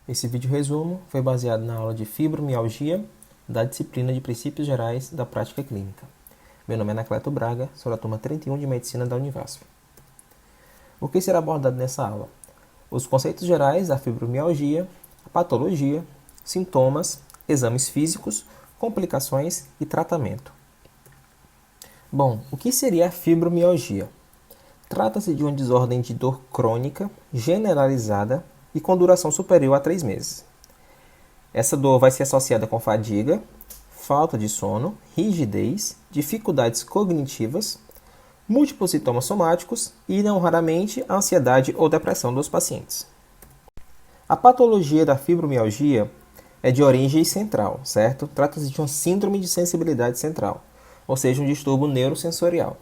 Esse vídeo resumo foi baseado na aula de fibromialgia da disciplina de Princípios Gerais da Prática Clínica. Meu nome é Anacleto Braga, sou da turma 31 de Medicina da Univasf. O que será abordado nessa aula? Os conceitos gerais da fibromialgia, a patologia, sintomas, exames físicos, complicações e tratamento. Bom, o que seria a fibromialgia? Trata-se de uma desordem de dor crônica, generalizada e com duração superior a 3 meses. Essa dor vai ser associada com fadiga, falta de sono, rigidez, dificuldades cognitivas, múltiplos sintomas somáticos e, não raramente, a ansiedade ou depressão dos pacientes. A patologia da fibromialgia é de origem central, certo? Trata-se de uma síndrome de sensibilidade central, ou seja, um distúrbio neurosensorial.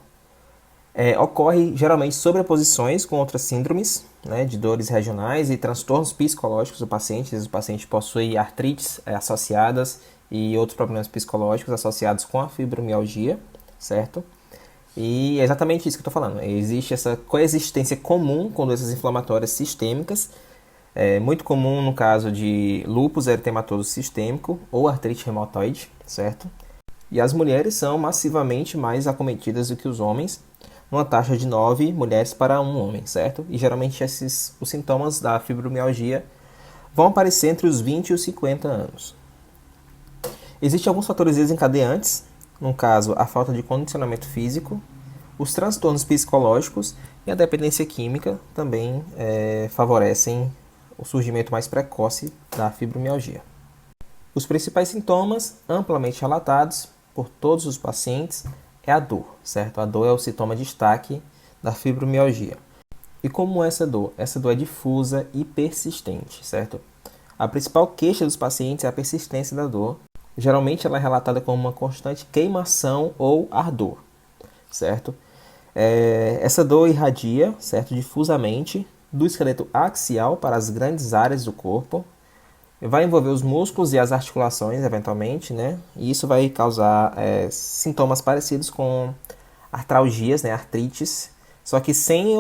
Ocorre geralmente sobreposições com outras síndromes, de dores regionais e transtornos psicológicos do paciente. O paciente possui artrites associadas e outros problemas psicológicos associados com a fibromialgia, certo? E é exatamente isso que eu estou falando. Existe essa coexistência comum com doenças inflamatórias sistêmicas, muito comum no caso de lúpus eritematoso sistêmico ou artrite reumatoide, certo? E as mulheres são massivamente mais acometidas do que os homens, numa taxa de 9 mulheres para 1 homem, certo? E geralmente os sintomas da fibromialgia vão aparecer entre os 20 e os 50 anos. Existem alguns fatores desencadeantes, no caso, a falta de condicionamento físico, os transtornos psicológicos e a dependência química também favorecem o surgimento mais precoce da fibromialgia. Os principais sintomas, amplamente relatados por todos os pacientes, é a dor, certo? A dor é o sintoma de destaque da fibromialgia. E como essa dor? Essa dor é difusa e persistente, certo? A principal queixa dos pacientes é a persistência da dor. Geralmente ela é relatada como uma constante queimação ou ardor, certo? Essa dor irradia, certo, difusamente do esqueleto axial para as grandes áreas do corpo. Vai envolver os músculos e as articulações, eventualmente, E isso vai causar sintomas parecidos com artralgias, artrites, só que sem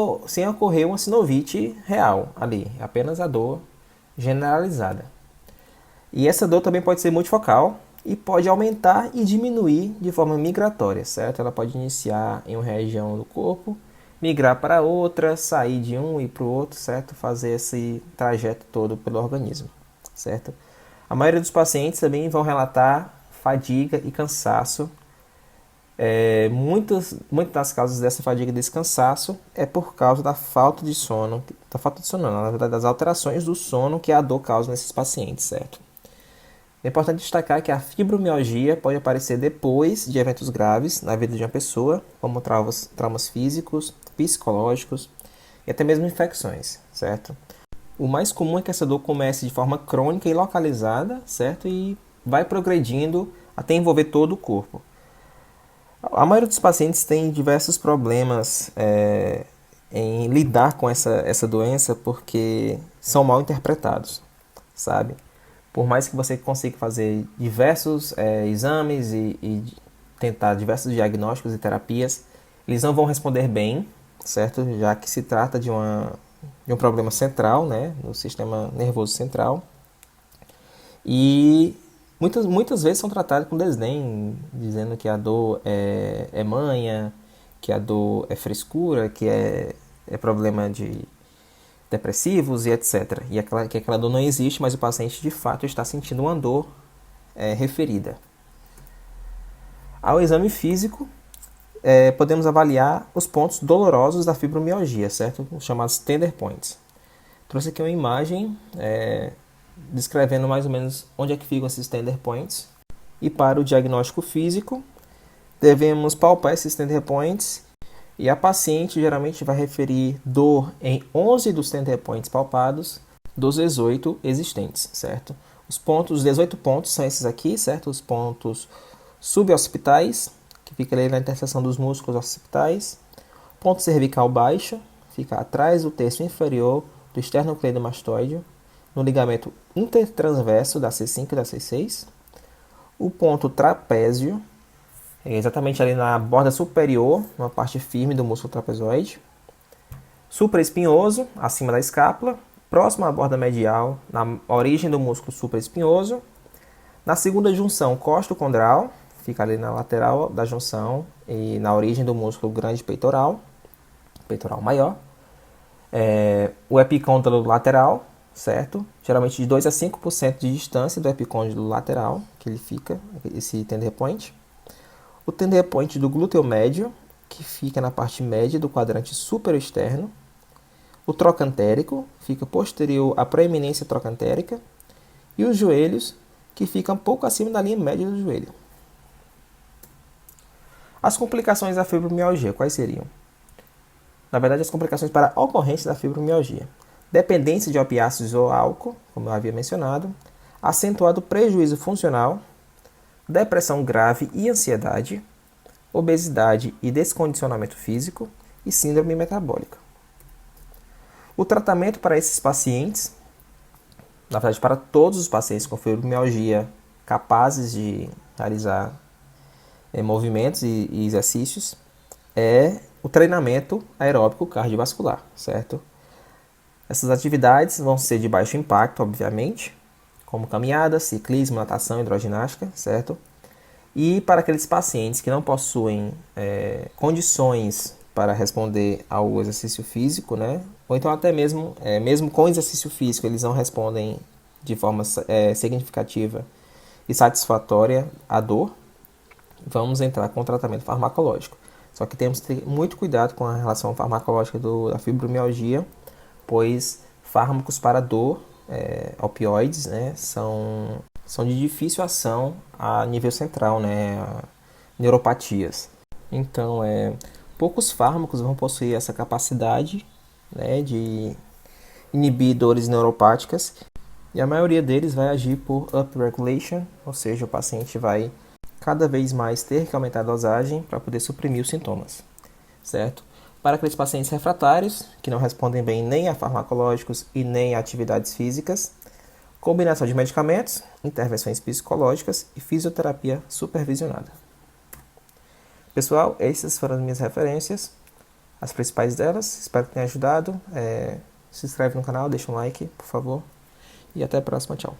ocorrer uma sinovite real ali, apenas a dor generalizada. E essa dor também pode ser multifocal e pode aumentar e diminuir de forma migratória, certo? Ela pode iniciar em uma região do corpo, migrar para outra, sair de um e para o outro, certo? Fazer esse trajeto todo pelo organismo. Certo? A maioria dos pacientes também vão relatar fadiga e cansaço. Muitas das causas dessa fadiga e desse cansaço é por causa da falta de sono, na verdade, das alterações do sono que a dor causa nesses pacientes, certo? É importante destacar que a fibromialgia pode aparecer depois de eventos graves na vida de uma pessoa, como traumas físicos, psicológicos e até mesmo infecções, certo? O mais comum é que essa dor comece de forma crônica e localizada, certo? E vai progredindo até envolver todo o corpo. A maioria dos pacientes tem diversos problemas em lidar com essa doença porque são mal interpretados, sabe? Por mais que você consiga fazer diversos exames e tentar diversos diagnósticos e terapias, eles não vão responder bem, certo? Já que se trata de um problema central, no sistema nervoso central. E muitas vezes são tratados com desdém, dizendo que a dor é manha, que a dor é frescura, que é problema de depressivos e etc. E que aquela dor não existe, mas o paciente de fato está sentindo uma dor referida. Ao exame físico, podemos avaliar os pontos dolorosos da fibromialgia, certo? Os chamados tender points. Trouxe aqui uma imagem descrevendo mais ou menos onde é que ficam esses tender points. E para o diagnóstico físico, devemos palpar esses tender points e a paciente geralmente vai referir dor em 11 dos tender points palpados dos 18 existentes, certo? Os 18 pontos são esses aqui, certo? Os pontos suboccipitais, que fica ali na interseção dos músculos occipitais. Ponto cervical baixo, fica atrás do terço inferior do esternocleidomastoide, no ligamento intertransverso da C5 e da C6. O ponto trapézio, É exatamente ali na borda superior, na parte firme do músculo trapezoide. Supraespinhoso, acima da escápula, próximo à borda medial, na origem do músculo supraespinhoso. Na segunda junção costocondral, fica ali na lateral da junção e na origem do músculo grande peitoral, peitoral maior. O epicôndilo lateral, certo? Geralmente de 2 a 5% de distância do epicôndilo lateral, que ele fica, esse tender point. O tender point do glúteo médio, que fica na parte média do quadrante superexterno. O trocantérico, fica posterior à proeminência trocantérica. E os joelhos, que fica um pouco acima da linha média do joelho. As complicações da fibromialgia, quais seriam? Na verdade, as complicações para a ocorrência da fibromialgia. Dependência de opiáceos ou álcool, como eu havia mencionado. Acentuado prejuízo funcional. Depressão grave e ansiedade. Obesidade e descondicionamento físico. E síndrome metabólica. O tratamento para esses pacientes, na verdade, para todos os pacientes com fibromialgia capazes de realizar movimentos e exercícios, é o treinamento aeróbico cardiovascular, certo? Essas atividades vão ser de baixo impacto, obviamente, como caminhada, ciclismo, natação, hidroginástica, certo? E para aqueles pacientes que não possuem condições para responder ao exercício físico, né? Ou então até mesmo com exercício físico, eles não respondem de forma significativa e satisfatória à dor, vamos entrar com o tratamento farmacológico. Só que temos que ter muito cuidado com a relação farmacológica da fibromialgia, pois fármacos para dor, opioides, né, são de difícil ação a nível central, né, neuropatias. Então, poucos fármacos vão possuir essa capacidade, né, de inibir dores neuropáticas, e a maioria deles vai agir por upregulation, ou seja, o paciente vai cada vez mais ter que aumentar a dosagem para poder suprimir os sintomas, certo? Para aqueles pacientes refratários, que não respondem bem nem a farmacológicos e nem a atividades físicas, combinação de medicamentos, intervenções psicológicas e fisioterapia supervisionada. Pessoal, essas foram as minhas referências, as principais delas. Espero que tenha ajudado. Se inscreve no canal, deixa um like, por favor. E até a próxima. Tchau.